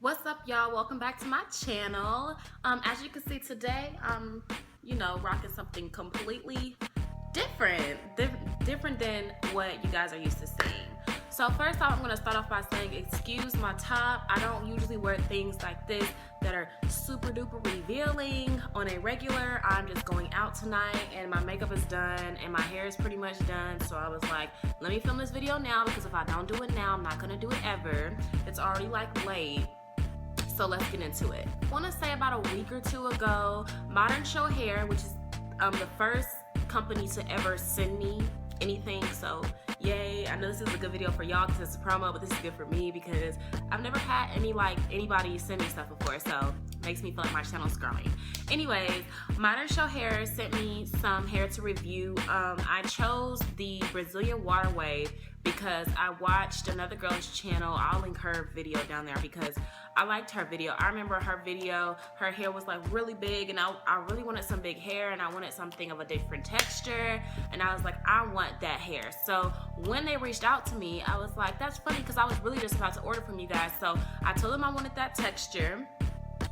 What's up, y'all? Welcome back to my channel. As you can see today, I'm rocking something completely different than what you guys are used to seeing. So first off, I'm going to start off by saying excuse my top. I don't usually wear things like this that are super duper revealing on a regular. I'm just going out tonight and my makeup is done and my hair is pretty much done. So I was like, let me film this video now, because if I don't do it now, I'm not going to do it ever. It's already like late. So let's get into it. I want to say about a week or two ago, Modern Show Hair, which is the first company to ever send me anything, so yay. I know this is a good video for y'all because it's a promo, but this is good for me because I've never had anybody send me stuff before, so it makes me feel like my channel's growing. Anyways, Modern Show Hair sent me some hair to review. I chose the Brazilian Water Wave because I watched another girl's channel. I'll link her video down there because I liked her video. I remember her video, her hair was like really big, and I really wanted some big hair, and I wanted something of a different texture, and I was like, I want that hair. So when they reached out to me, I was like, that's funny, because I was really just about to order from you guys. So I told them I wanted that texture.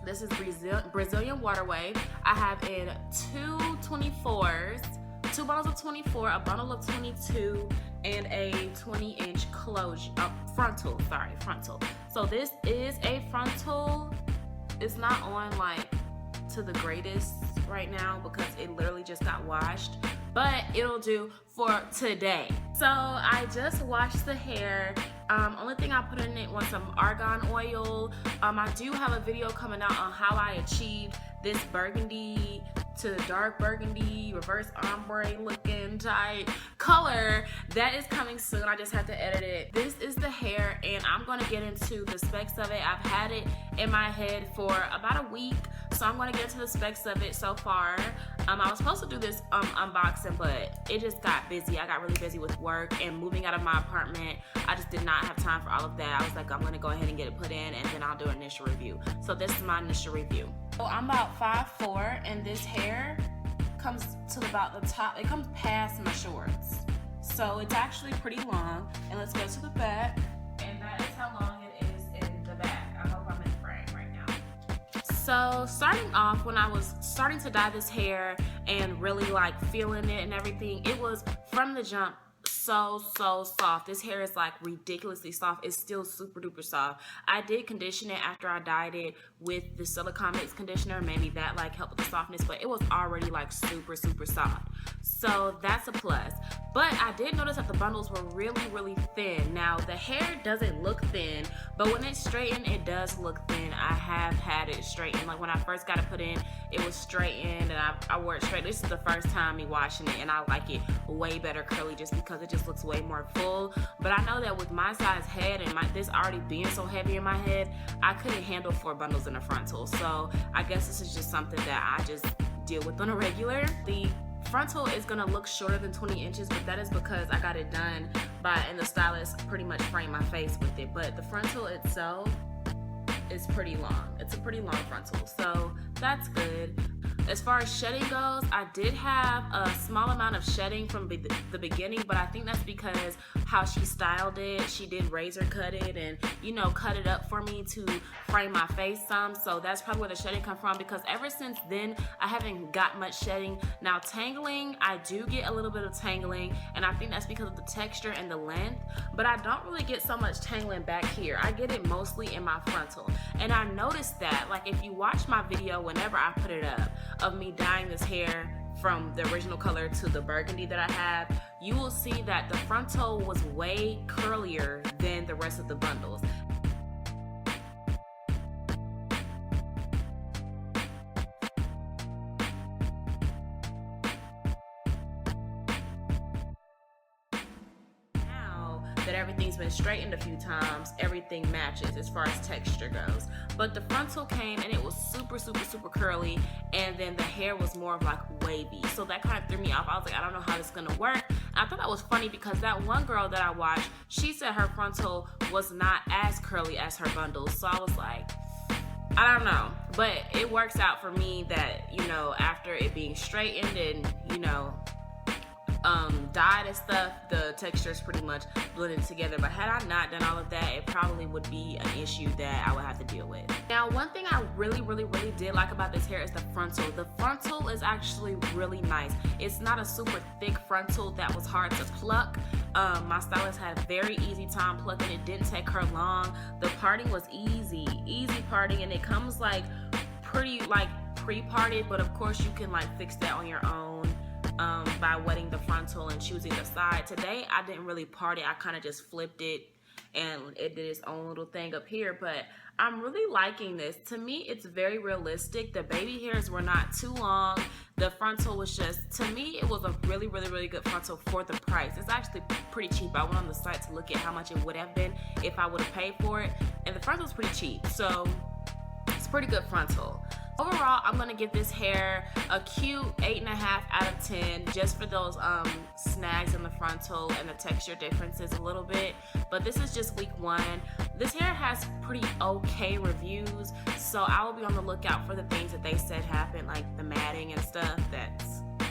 This is Brazilian Water Wave. I have in two 24s, two bundles of 24, a bundle of 22, and a 20-inch closure, frontal. So this is a frontal. It's not on like to the greatest right now because it literally just got washed, but it'll do for today. So I just washed the hair. Only thing I put in it was some argan oil. I do have a video coming out on how I achieved this burgundy to dark burgundy, reverse ombre looking type color. That is coming soon. I just have to edit it. This is the hair, and I'm going to get into the specs of it. I've had it in my head for about a week, so I'm going to get into the specs of it so far. I was supposed to do this unboxing, but it just got busy. I got really busy with work and moving out of my apartment. I just did not have time for all of that. I was like, I'm going to go ahead and get it put in, and then I'll do an initial review. So this is my initial review. So I'm about 5'4", and this hair comes to about the top. It comes past my shorts. So it's actually pretty long. And let's go to the back. And that is how long it is in the back. I hope I'm in frame right now. So starting off, when I was starting to dye this hair and really like feeling it and everything, it was from the jump so soft. This hair is like ridiculously soft. It's still super duper soft. I did condition it after I dyed it with the silicone mix conditioner. Maybe that like helped with the softness, but it was already like super soft. So that's a plus. But I did notice that the bundles were really thin. Now the hair doesn't look thin, but when it's straightened, it does look thin. I have had it straightened. Like when I first got it put in, it was straightened, and I wore it straight. This is the first time me washing it, and I like it way better curly just because it just looks way more full. But I know that with my size head and this already being so heavy in my head, I couldn't handle 4 bundles in a frontal. So I guess this is just something that I just deal with on a regular. The frontal is gonna look shorter than 20 inches, but that is because I got it done and the stylist pretty much framed my face with it. But the frontal itself is pretty long. It's a pretty long frontal, so that's good. As far as shedding goes, I did have a small amount of shedding from the beginning, but I think that's because how she styled it. She did razor cut it and, cut it up for me to frame my face some. So that's probably where the shedding come from, because ever since then, I haven't got much shedding. Now tangling, I do get a little bit of tangling, and I think that's because of the texture and the length, but I don't really get so much tangling back here. I get it mostly in my frontal. And I noticed that, like, if you watch my video whenever I put it up, of me dyeing this hair from the original color to the burgundy that I have, you will see that the frontal was way curlier than the rest of the bundles. That everything's been straightened a few times, everything matches as far as texture goes. But the frontal came and it was super curly, and then the hair was more of like wavy. So that kind of threw me off. I was like, I don't know how this is gonna work. And I thought that was funny because that one girl that I watched, she said her frontal was not as curly as her bundles. So I was like, I don't know. But it works out for me that, after it being straightened and, dyed and stuff, the texture is pretty much blended together. But had I not done all of that, it probably would be an issue that I would have to deal with. Now, one thing I really did like about this hair is the frontal. The frontal is actually really nice. It's not a super thick frontal that was hard to pluck. My stylist had a very easy time plucking. It didn't take her long. The parting was easy parting, and it comes like pretty like pre-parted, but of course you can like fix that on your own by wetting the frontal and choosing the side. Today I didn't really part it. I kind of just flipped it and it did its own little thing up here, but I'm really liking this. To me, it's very realistic. The baby hairs were not too long. The frontal was just, to me, it was a really good frontal for the price. It's actually pretty cheap. I went on the site to look at how much it would have been if I would have paid for it, and the frontal was pretty cheap, so it's pretty good frontal. Overall, I'm gonna give this hair a cute 8.5 out of 10, just for those snags in the frontal and the texture differences a little bit. But this is just week 1. This hair has pretty okay reviews, so I will be on the lookout for the things that they said happened, like the matting and stuff that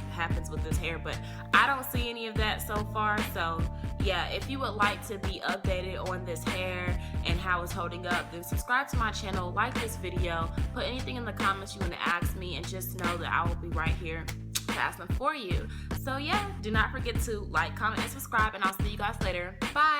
happens with this hair, but I don't see any of that so far. So yeah, if you would like to be updated on this hair and how it's holding up, then subscribe to my channel, like this video, put anything in the comments you want to ask me, and just know that I will be right here to ask them for you. So yeah, do not forget to like, comment, and subscribe, and I'll see you guys later. Bye.